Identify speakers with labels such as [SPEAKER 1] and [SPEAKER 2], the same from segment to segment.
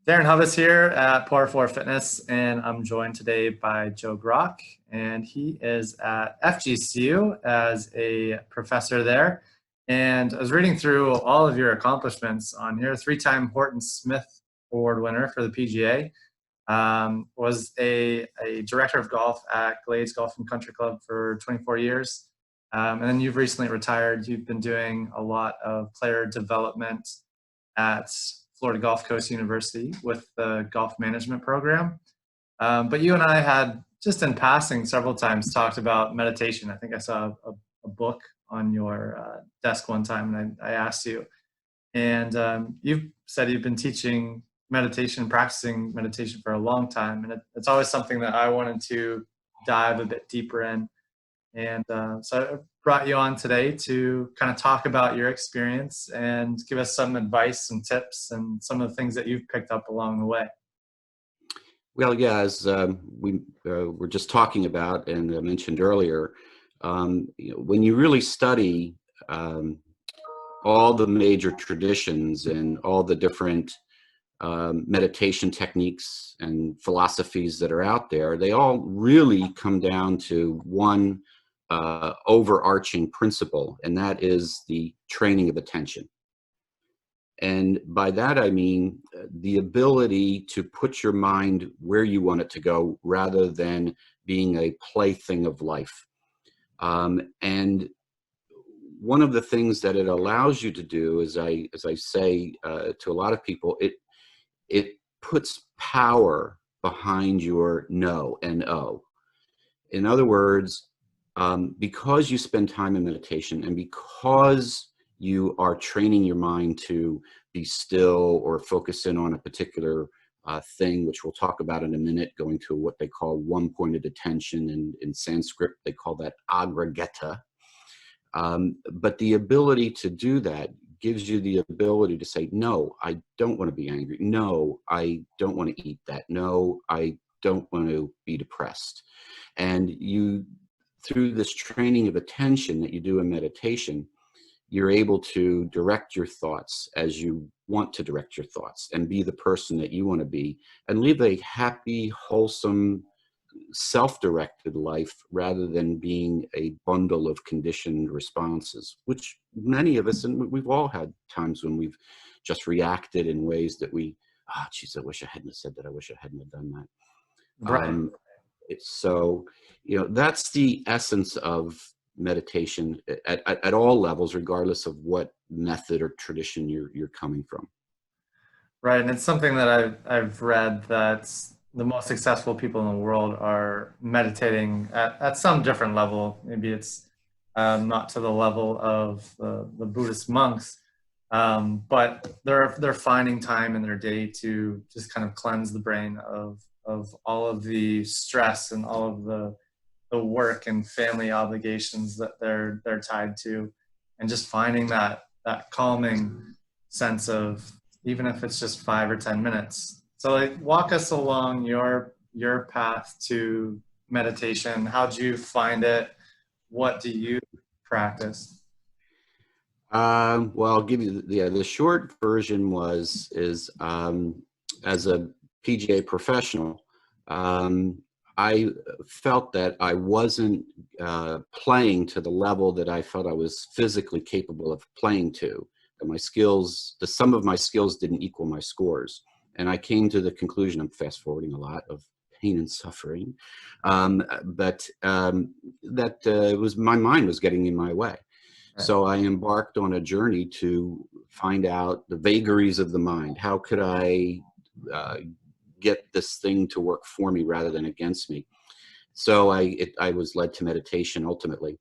[SPEAKER 1] Darin Hovis here at Par 4 Fitness, and I'm joined today by Joe Groch, and he is at FGCU as a professor there. And I was reading through all of your accomplishments on here. Three-time Horton Smith Award winner for the PGA. Was a director of golf at Glades Golf and Country Club for 24 years. And then you've recently retired. You've been doing a lot of player development at Florida Gulf Coast University with the golf management program. But you and I had, just in passing several times, talked about meditation. I think I saw a book on your desk one time, and I asked you. And you've said you've been teaching meditation, practicing meditation for a long time. And it's always something that I wanted to dive a bit deeper in. And so I brought you on today to kind of talk about your experience and give us some advice and tips and some of the things that you've picked up along the way.
[SPEAKER 2] Well, yeah, as we were just talking about and mentioned earlier, when you really study all the major traditions and all the different meditation techniques and philosophies that are out there, they all really come down to one overarching principle, and that is the training of attention. And by that I mean the ability to put your mind where you want it to go rather than being a plaything of life. And one of the things that it allows you to do, as I say to a lot of people, it puts power behind your no and o. In other words, because you spend time in meditation and because you are training your mind to be still or focus in on a particular thing, which we'll talk about in a minute, going to what they call one-pointed attention, and in Sanskrit they call that agrageta. But the ability to do that gives you the ability to say, no, I don't want to be angry. No, I don't want to eat that. No, I don't want to be depressed. And you, through this training of attention that you do in meditation, you're able to direct your thoughts as you want to direct your thoughts and be the person that you want to be and live a happy, wholesome, self-directed life rather than being a bundle of conditioned responses, which many of us, and we've all had times when we've just reacted in ways that we, geez, I wish I hadn't have said that. I wish I hadn't have done that.
[SPEAKER 1] Right.
[SPEAKER 2] So, that's the essence of meditation at all levels, regardless of what method or tradition you're coming from.
[SPEAKER 1] Right, and it's something that I've read that the most successful people in the world are meditating at some different level. Maybe it's not to the level of the Buddhist monks, but they're finding time in their day to just kind of cleanse the brain of all of the stress and all of the work and family obligations that they're tied to, and just finding that calming sense of, even if it's just 5 or 10 minutes. So walk us along your path to meditation. How'd you find it? What do you practice?
[SPEAKER 2] Well, I'll give you the short version is as a PGA professional, I felt that I wasn't playing to the level that I felt I was physically capable of playing to. And my skills, the sum of my skills didn't equal my scores. And I came to the conclusion, I'm fast forwarding a lot, of pain and suffering, but that was, my mind was getting in my way. Right. So I embarked on a journey to find out the vagaries of the mind. How could I get this thing to work for me rather than against me? So I was led to meditation ultimately,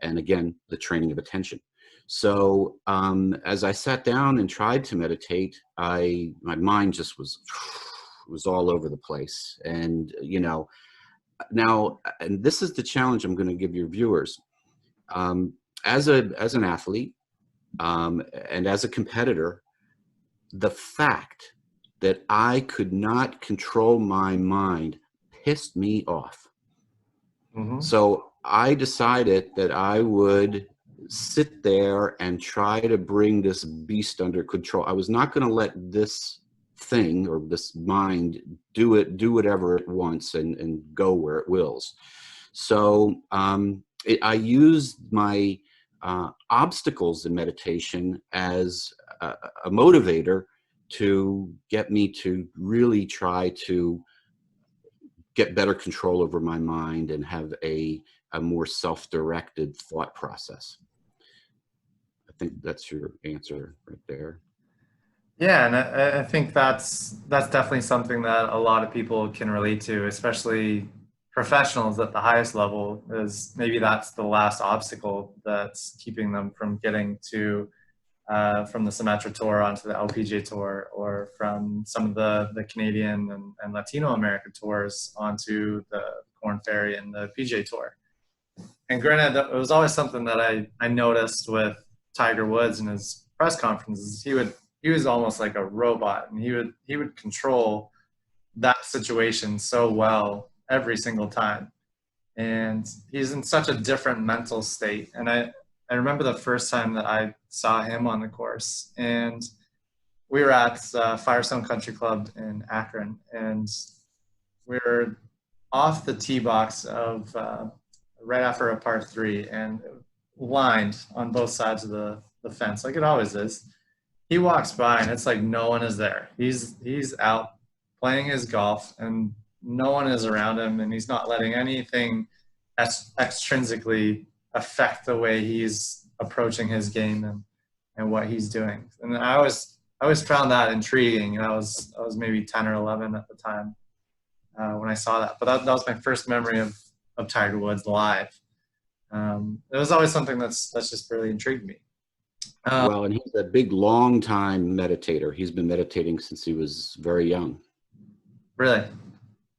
[SPEAKER 2] and again, the training of attention. So as I sat down and tried to meditate, my mind just was all over the place. And now, and this is the challenge I'm going to give your viewers. As an athlete and as a competitor, the fact that I could not control my mind pissed me off. Mm-hmm. So I decided that I would sit there and try to bring this beast under control. I was not going to let this thing or this mind do whatever it wants and go where it wills. So I use my obstacles in meditation as a motivator to get me to really try to get better control over my mind and have a more self-directed thought process. I think that's your answer right there.
[SPEAKER 1] Yeah, and I think that's definitely something that a lot of people can relate to, especially professionals at the highest level, is maybe that's the last obstacle that's keeping them from getting to from the Sumatra Tour onto the LPGA Tour, or from some of the Canadian and Latino American tours onto the Corn Ferry and the PGA Tour. And granted, it was always something that I noticed with Tiger Woods in his press conferences. He was almost like a robot, and he would control that situation so well every single time. And he's in such a different mental state. And I remember the first time that I saw him on the course, and we were at Firestone Country Club in Akron, and we were off the tee box of right after a par 3, and lined on both sides of the fence, like it always is. He walks by, and it's like no one is there. He's out playing his golf, and no one is around him, and he's not letting anything extrinsically affect the way he's approaching his game and what he's doing. And I always found that intriguing. I was maybe 10 or 11 at the time when I saw that. But that was my first memory of Tiger Woods live. It was always something that's just really intrigued me.
[SPEAKER 2] Well, and he's a big, long time meditator. He's been meditating since he was very young.
[SPEAKER 1] Really?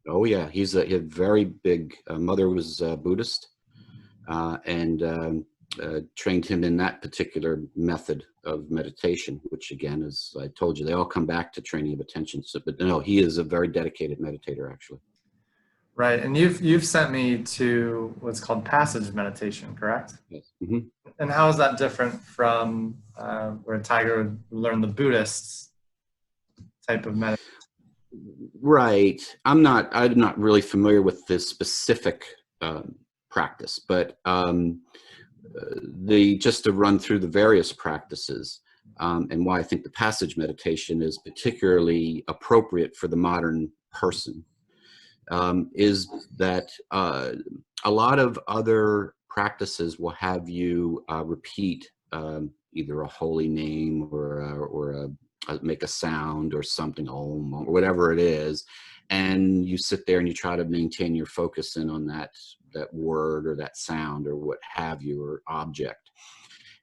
[SPEAKER 2] Oh yeah, he had very big. Mother was Buddhist, and trained him in that particular method of meditation, which again, as I told you, they all come back to training of attention. So, but no, he is a very dedicated meditator, actually.
[SPEAKER 1] Right, and you've sent me to what's called passage meditation, correct?
[SPEAKER 2] Yes. Mm-hmm.
[SPEAKER 1] And how is that different from where Tiger would learn the Buddhist type of meditation?
[SPEAKER 2] Right. I'm not really familiar with this specific practice, but just to run through the various practices and why I think the passage meditation is particularly appropriate for the modern person. Is that a lot of other practices will have you repeat either a holy name or make a sound or something, om, or whatever it is, and you sit there and you try to maintain your focus in on that word or that sound or what have you, or object.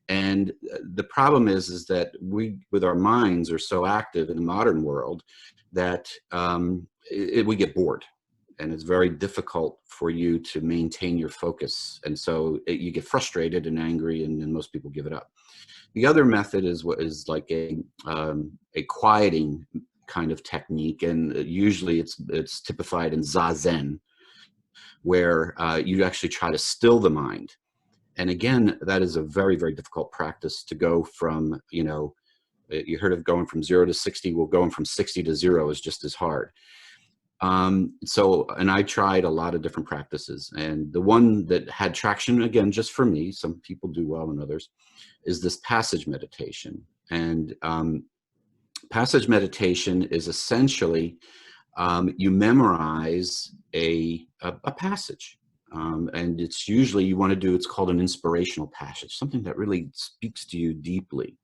[SPEAKER 2] And the problem is that we, with our minds, are so active in the modern world that we get bored. And it's very difficult for you to maintain your focus. And so you get frustrated and angry, and then most people give it up. The other method is what is like a quieting kind of technique. And usually it's typified in Zazen, where you actually try to still the mind. And again, that is a very, very difficult practice to go from, you heard of going from 0 to 60. Well, going from 60 to 0 is just as hard. And I tried a lot of different practices, and the one that had traction, again, just for me, some people do well and others, is this passage meditation. And passage meditation is essentially you memorize a passage, and it's usually you want to do, it's called an inspirational passage, something that really speaks to you deeply.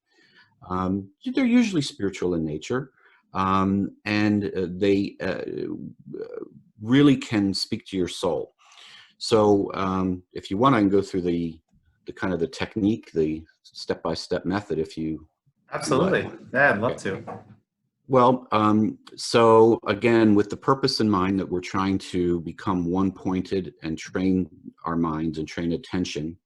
[SPEAKER 2] They're usually spiritual in nature. And they really can speak to your soul. So if you want, I can go through the kind of the technique, the step-by-step method, if you...
[SPEAKER 1] Absolutely. Yeah, I'd love to.
[SPEAKER 2] Well, so again, with the purpose in mind that we're trying to become one-pointed and train our minds and train attention,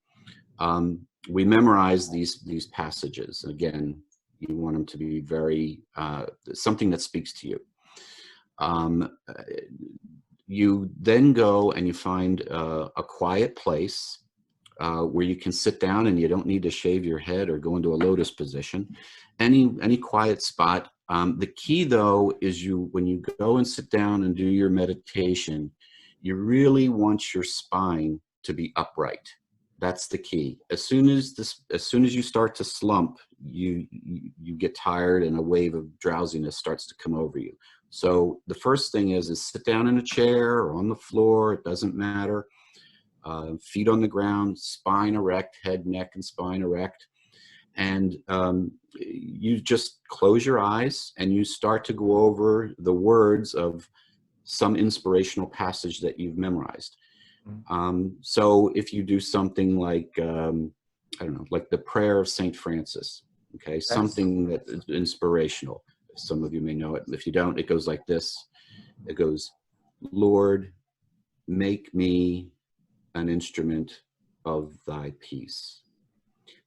[SPEAKER 2] we memorize these passages. Again, you want them to be very, something that speaks to you. You then go and you find a quiet place where you can sit down, and you don't need to shave your head or go into a lotus position. Any quiet spot, The key, though, is when you go and sit down and do your meditation, you really want your spine to be upright. That's the key. As soon as you start to slump, you get tired and a wave of drowsiness starts to come over you. So the first thing is sit down in a chair or on the floor. It doesn't matter. Feet on the ground, spine erect, head, neck, and spine erect. And you just close your eyes and you start to go over the words of some inspirational passage that you've memorized. So if you do something like, I don't know, like the prayer of St. Francis, okay, something that is inspirational. Some of you may know it. If you don't, it goes like this. It goes, Lord, make me an instrument of thy peace.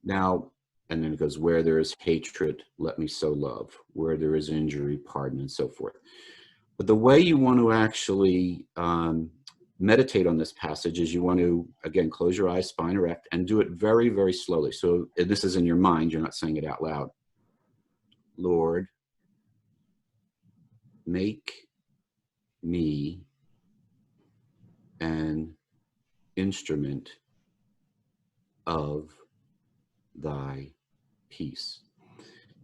[SPEAKER 2] Now, and then it goes, where there is hatred, let me sow love. Where there is injury, pardon, and so forth. But the way you want to actually meditate on this passage is you want to, again, close your eyes, spine erect, and do it very, very slowly. So this is in your mind. You're not saying it out loud. Lord, make me an instrument of thy peace.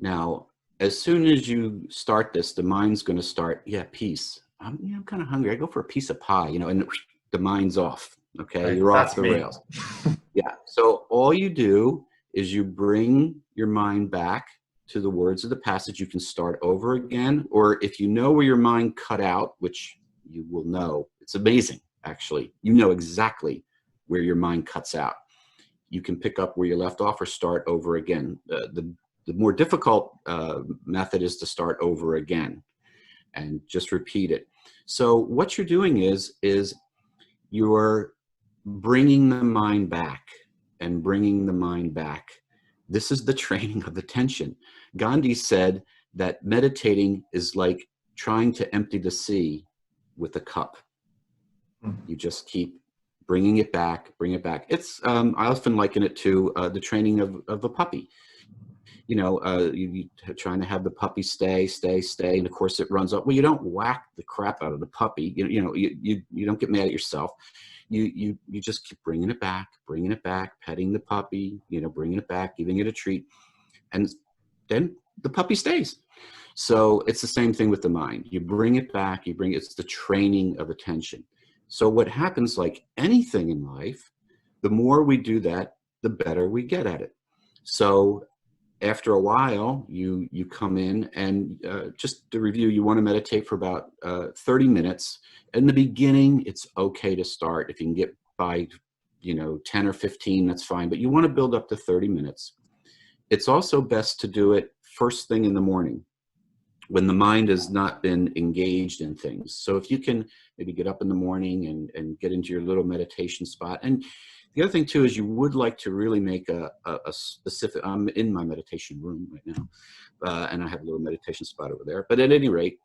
[SPEAKER 2] Now, as soon as you start this, the mind's going to start, yeah, peace. I'm kind of hungry. I go for a piece of pie, and the mind's off. Okay,
[SPEAKER 1] right.
[SPEAKER 2] You're
[SPEAKER 1] That's
[SPEAKER 2] off the
[SPEAKER 1] me.
[SPEAKER 2] rails. Yeah. So all you do is you bring your mind back to the words of the passage. You can start over again, or if you know where your mind cut out, which you will know, it's amazing, actually. You know exactly where your mind cuts out. You can pick up where you left off or start over again. The more difficult method is to start over again and just repeat it. So what you're doing is you're bringing the mind back and bringing the mind back. This is the training of attention. Gandhi said that meditating is like trying to empty the sea with a cup. You just keep bringing it back, bring it back. It's I often liken it to the training of a puppy. You trying to have the puppy stay, and of course it runs up. Well, you don't whack the crap out of the puppy. You don't get mad at yourself. You just keep bringing it back, petting the puppy. Bringing it back, giving it a treat, and then the puppy stays. So it's the same thing with the mind. You bring it back. It's the training of attention. So what happens, like anything in life, the more we do that, the better we get at it. So after a while, you come in and just to review, you want to meditate for about 30 minutes. In the beginning, it's okay to start. If you can get by, 10 or 15, that's fine. But you want to build up to 30 minutes. It's also best to do it first thing in the morning when the mind has not been engaged in things. So if you can maybe get up in the morning and get into your little meditation spot. And the other thing too is you would like to really make a specific, I'm in my meditation room right now, and I have a little meditation spot over there. But at any rate,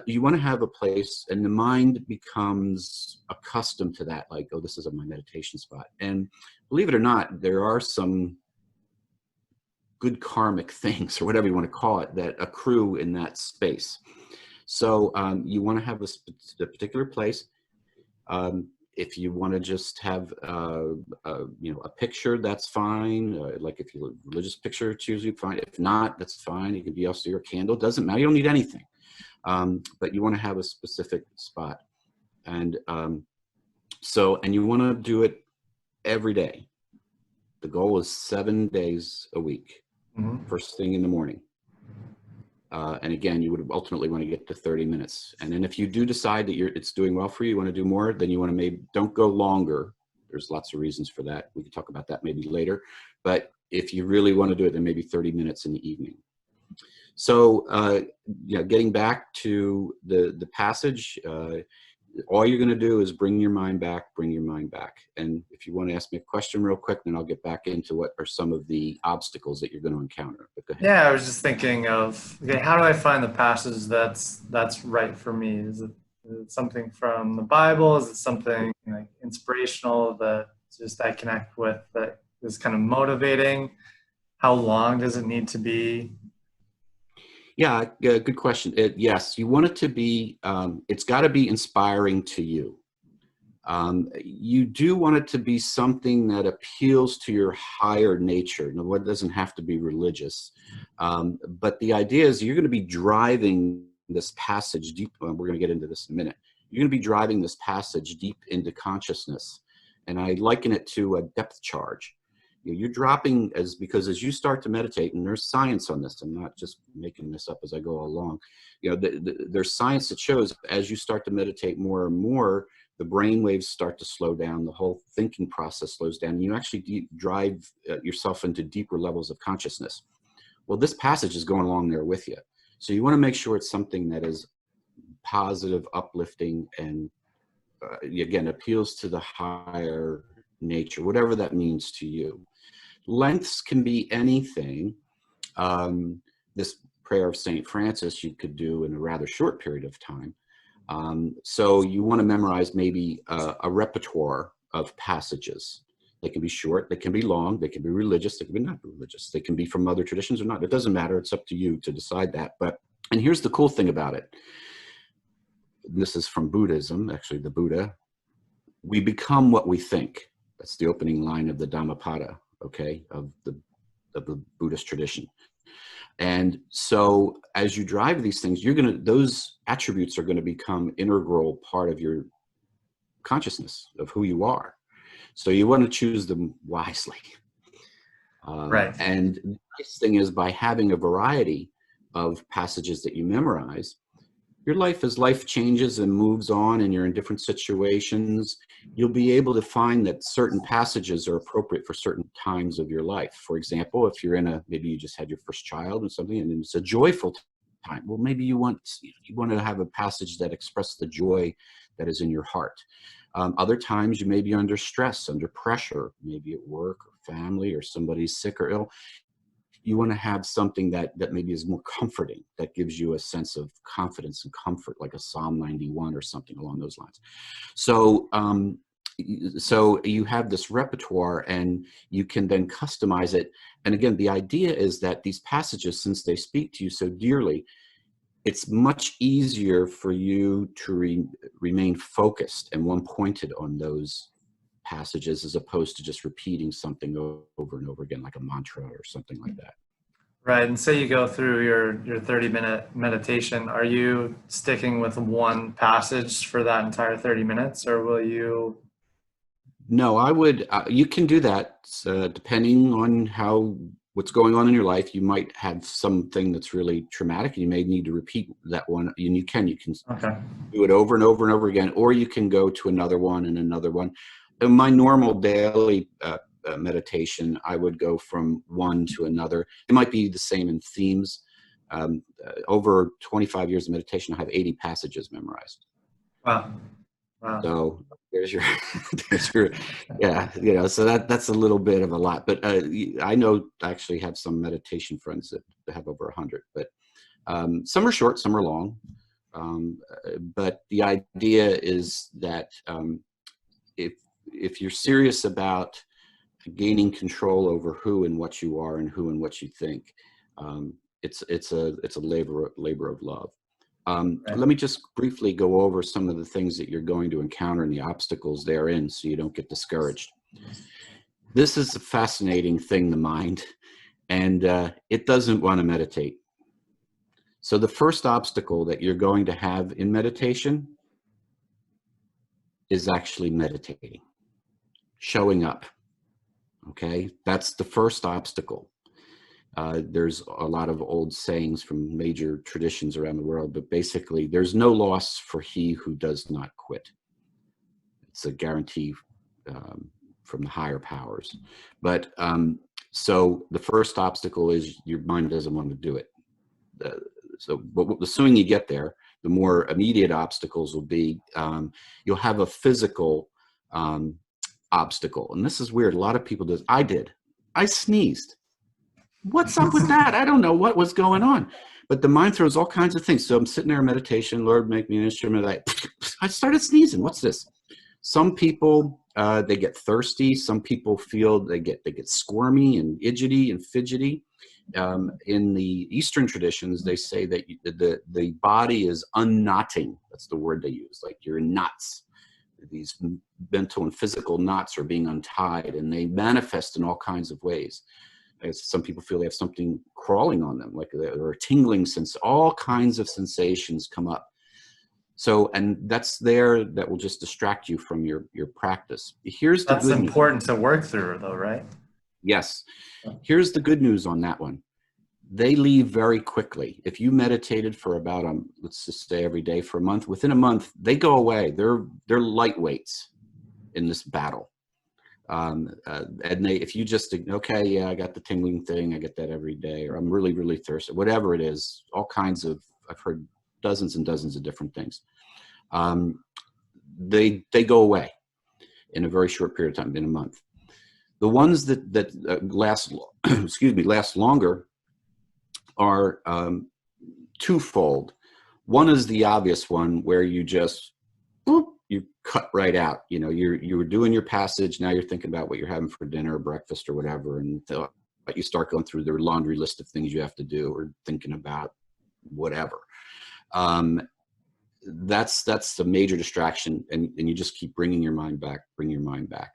[SPEAKER 2] you want to have a place and the mind becomes accustomed to that, like, oh, this is my meditation spot. And believe it or not, there are some good karmic things, or whatever you want to call it, that accrue in that space. So you want to have a particular place. If you want to just have a picture, that's fine. Like if you religious picture, choose you fine. If not, that's fine. It could be also your candle. Doesn't matter. You don't need anything. But you want to have a specific spot, and you want to do it every day. The goal is 7 days a week. First thing in the morning. And again, you would ultimately want to get to 30 minutes. And then if you do decide that it's doing well for you, you want to do more, then you want to don't go longer. There's lots of reasons for that. We can talk about that maybe later. But if you really want to do it, then maybe 30 minutes in the evening. So, getting back to the passage, all you're going to do is bring your mind back. And if you want to ask me a question real quick, then I'll get back into what are some of the obstacles that you're going to encounter. But go ahead.
[SPEAKER 1] Yeah, I was just thinking of, okay, how do I find the passage that's right for me? Is it something from the Bible? Is it something like inspirational that just I connect with, that is kind of motivating? How long does it need to be?
[SPEAKER 2] Good question. Yes, you want it to be, it's got to be inspiring to you. You do want it to be something that appeals to your higher nature. Now, it doesn't have to be religious, but the idea is you're going to be driving this passage deep. We're going to get into this in a minute. You're going to be driving this passage deep into consciousness, and I liken it to a depth charge. You're dropping because as you start to meditate, and there's science on this, I'm not just making this up as I go along. There's science that shows as you start to meditate more and more, the brain waves start to slow down, the whole thinking process slows down, and you actually drive yourself into deeper levels of consciousness. Well, this passage is going along there with you. So you want to make sure it's something that is positive, uplifting, and again, appeals to the higher nature, whatever that means to you. Lengths can be anything. This prayer of St. Francis you could do in a rather short period of time. So you want to memorize maybe a repertoire of passages. They can be short, they can be long, they can be religious, they can be not religious, they can be from other traditions or not. It doesn't matter. It's up to you to decide that. And here's the cool thing about it. This is from Buddhism, actually the Buddha. We become what we think. That's the opening line of the Dhammapada, okay, of the Buddhist tradition. And so as you drive these things, those attributes are going to become integral part of your consciousness of who you are. So you want to choose them wisely.
[SPEAKER 1] Right.
[SPEAKER 2] And the nice thing is, by having a variety of passages that you memorize, your life, as life changes and moves on and you're in different situations, you'll be able to find that certain passages are appropriate for certain times of your life. For example, if you're maybe you just had your first child or something and it's a joyful time, well, maybe you want to have a passage that expresses the joy that is in your heart. Other times you may be under stress, under pressure, maybe at work or family or somebody's sick or ill. You want to have something that maybe is more comforting, that gives you a sense of confidence and comfort, like a Psalm 91 or something along those lines. So, so you have this repertoire and you can then customize it. And again, the idea is that these passages, since they speak to you so dearly, it's much easier for you to remain focused and one-pointed on those passages, as opposed to just repeating something over and over again, like a mantra or something like that.
[SPEAKER 1] Right. And say you go through your 30-minute meditation, are you sticking with one passage for that entire 30 minutes, or will you?
[SPEAKER 2] No, I would, you can do that depending on what's going on in your life. You might have something that's really traumatic and you may need to repeat that one, and you can
[SPEAKER 1] Okay.
[SPEAKER 2] do it over and over and over again, or you can go to another one and another one. In my normal daily meditation, I would go from one to another. It might be the same in themes. Over 25 years of meditation, I have 80 passages memorized.
[SPEAKER 1] Wow. Wow.
[SPEAKER 2] So there's your, yeah, so that's a little bit of a lot. But I know I actually have some meditation friends that have over 100. But some are short, some are long. But the idea is that if you're serious about gaining control over who and what you are and who and what you think, it's a labor of love.
[SPEAKER 1] Right.
[SPEAKER 2] Let me just briefly go over some of the things that you're going to encounter and the obstacles therein, so you don't get discouraged. This is a fascinating thing, the mind, and it doesn't want to meditate. So the first obstacle that you're going to have in meditation is actually meditating, showing up. Okay, that's the first obstacle. There's a lot of old sayings from major traditions around the world, but basically there's no loss for he who does not quit. It's a guarantee from the higher powers. But so the first obstacle is your mind doesn't want to do it. But the sooner you get there, the more immediate obstacles will be. You'll have a physical obstacle. And this is weird. A lot of people do. I sneezed. What's up with that? I don't know what was going on. But the mind throws all kinds of things. So I'm sitting there in meditation. Lord, make me an instrument. I started sneezing. What's this? Some people, they get thirsty. Some people feel they get squirmy and idgity and fidgety. In the Eastern traditions, they say that the body is unknotting. That's the word they use, like you're in knots. These mental and physical knots are being untied, and they manifest in all kinds of ways. As some people feel they have something crawling on them, like or a tingling sense. All kinds of sensations come up. So, and that's there, that will just distract you from your practice. Here's the
[SPEAKER 1] That's
[SPEAKER 2] good news.
[SPEAKER 1] important to work through, though, right?
[SPEAKER 2] Yes. Here's the good news on that one. They leave very quickly. If you meditated for about, let's just say every day for a month, within a month, they go away. They're lightweights in this battle. And if you just, okay, yeah, I got the tingling thing, I get that every day, or I'm really, really thirsty, whatever it is, all kinds of, I've heard dozens and dozens of different things. They go away in a very short period of time, in a month. The ones that last, excuse me, last longer are twofold. One is the obvious one where you just, boop, you cut right out. You know, you were doing your passage, now you're thinking about what you're having for dinner or breakfast or whatever, and you start going through the laundry list of things you have to do, or thinking about whatever. That's the major distraction, and you just keep bringing your mind back, bring your mind back.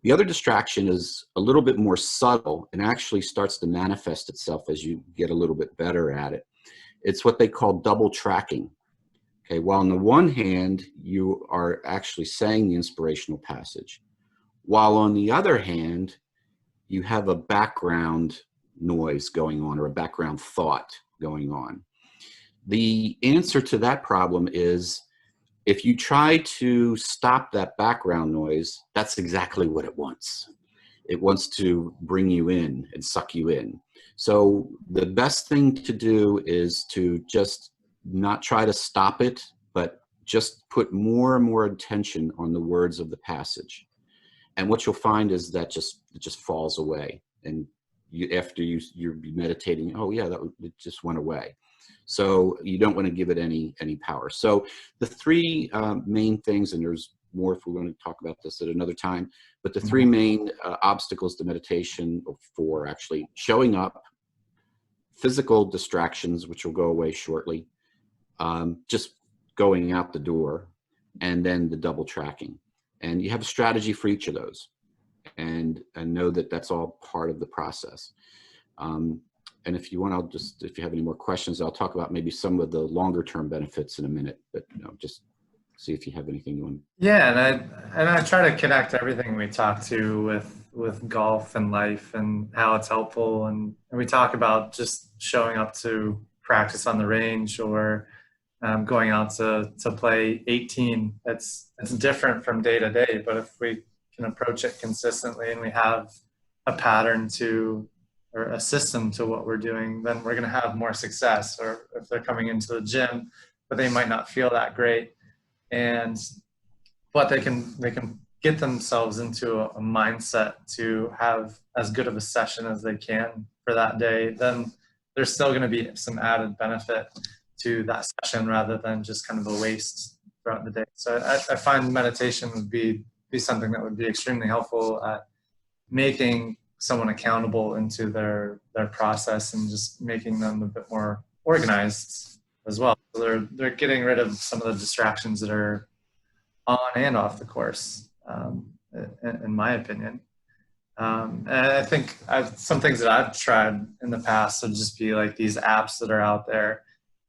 [SPEAKER 2] The other distraction is a little bit more subtle and actually starts to manifest itself as you get a little bit better at it. It's what they call double tracking. Okay, while on the one hand, you are actually saying the inspirational passage, while on the other hand, you have a background noise going on, or a background thought going on. The answer to that problem is, if you try to stop that background noise, that's exactly what it wants. It wants to bring you in and suck you in. So the best thing to do is to just not try to stop it, but just put more and more attention on the words of the passage. And what you'll find is that it just falls away. And after you're meditating, oh yeah, it just went away. So you don't want to give it any power. So the three main things, and there's more if we're going to talk about this at another time, but the three main obstacles to meditation for actually showing up: physical distractions, which will go away shortly, just going out the door, and then the double tracking. And you have a strategy for each of those, and know that that's all part of the process. And if you want, if you have any more questions, I'll talk about maybe some of the longer term benefits in a minute, but just see if you have anything you want.
[SPEAKER 1] Yeah, and I try to connect everything we talk to with golf and life and how it's helpful. And we talk about just showing up to practice on the range, or going out to play 18. It's different from day to day, but if we can approach it consistently and we have a pattern or a system to what we're doing, then we're going to have more success. Or if they're coming into the gym, but they might not feel that great, but they can get themselves into a mindset to have as good of a session as they can for that day, then there's still going to be some added benefit to that session rather than just kind of a waste throughout the day. So I find meditation would be something that would be extremely helpful at making someone accountable into their process, and just making them a bit more organized as well. So they're getting rid of some of the distractions that are on and off the course, in my opinion. And I think some things that I've tried in the past would just be like these apps that are out there,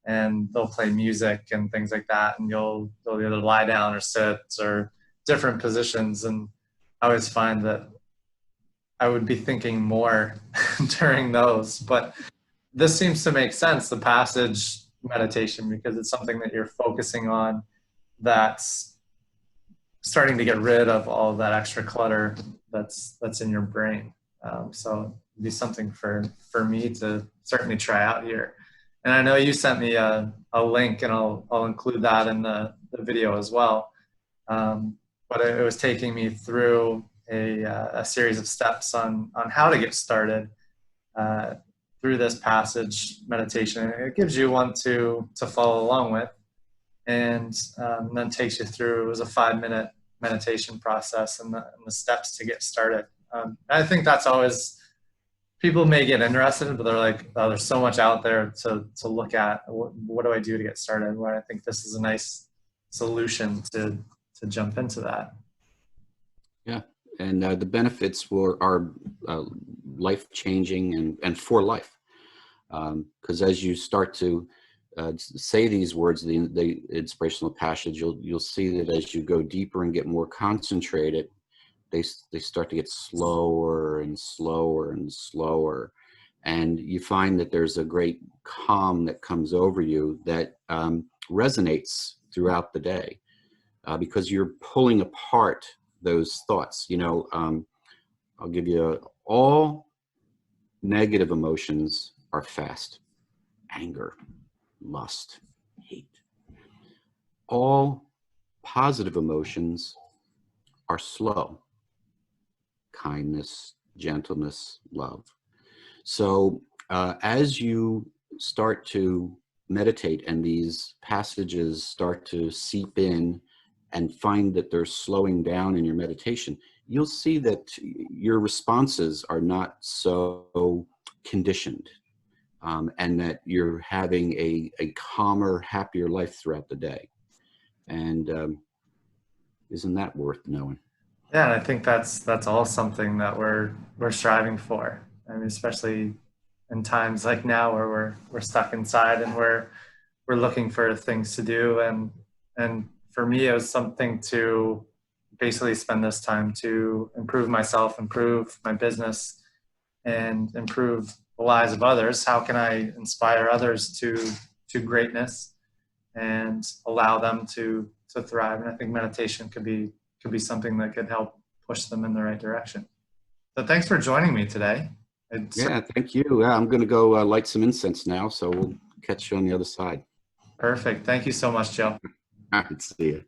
[SPEAKER 1] and they'll play music and things like that, and they'll either lie down or sit or different positions. And I always find that I would be thinking more during those, but this seems to make sense, the passage meditation, because it's something that you're focusing on that's starting to get rid of all of that extra clutter that's in your brain. So it'd be something for me to certainly try out here. And I know you sent me a link, and I'll include that in the video as well. But it was taking me through a series of steps on how to get started through this passage meditation. It gives you one to follow along with, and then takes you through. It was a 5-minute meditation process and the steps to get started. I think that's always people may get interested, but they're like, oh, there's so much out there to look at. What do I do to get started? Well, I think this is a nice solution to jump into that.
[SPEAKER 2] Yeah, and the benefits are life-changing and for life. Because as you start to say these words, the inspirational passage, you'll see that as you go deeper and get more concentrated, they start to get slower and slower and slower, and you find that there's a great calm that comes over you that resonates throughout the day, because you're pulling apart those thoughts. I'll give you all negative emotions are fast: anger, lust, hate. All positive emotions are slow: kindness, gentleness, love. So as you start to meditate and these passages start to seep in and find that they're slowing down in your meditation, you'll see that your responses are not so conditioned, and that you're having a calmer, happier life throughout the day. And isn't that worth knowing?
[SPEAKER 1] Yeah, and I think that's all something that we're striving for. I mean, especially in times like now where we're stuck inside and we're looking for things to do. And for me, it was something to basically spend this time to improve myself, improve my business, and improve the lives of others. How can I inspire others to greatness and allow them to thrive? And I think meditation could be something that could help push them in the right direction. So thanks for joining me today.
[SPEAKER 2] Yeah, thank you. I'm going to go light some incense now, so we'll catch you on the other side.
[SPEAKER 1] Perfect. Thank you so much, Joe.
[SPEAKER 2] All right, see you.